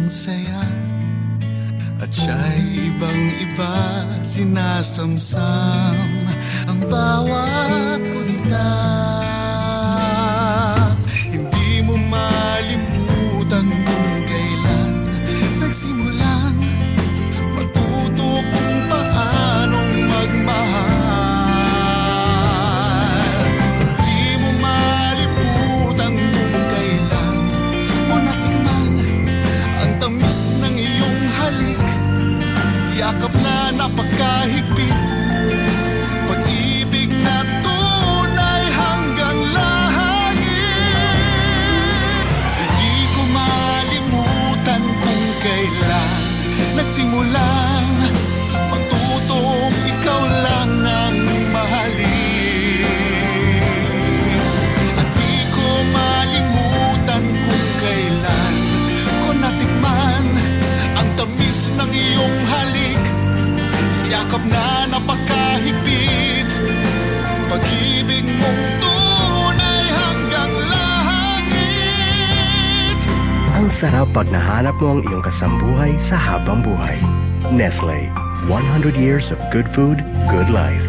saya at siya'y ibang-iba, sinasamsam ang bawat kunita. Hindi mo malimutan kung kailan nagsimulang matuto kung paanong magmahal. Hindi mo malimutan kung kailan mo natikman ang tamis ng iyong halik, yakap na napakahigpit, pag-ibig na tunay hanggang langit. Hindi ko malimutan kung kailan nagsimulang matutong ikaw lang ang mahalin. At di ko malimutan kung kailan ko natikman ang tamis ng iyong halik, yakap na napakahigpit, pag-ibig mong tunay hanggang langit. Ang sarap pag nahanap mo ang iyong kasambuhay sa habang buhay. Nestle, 100 years of good food, good life.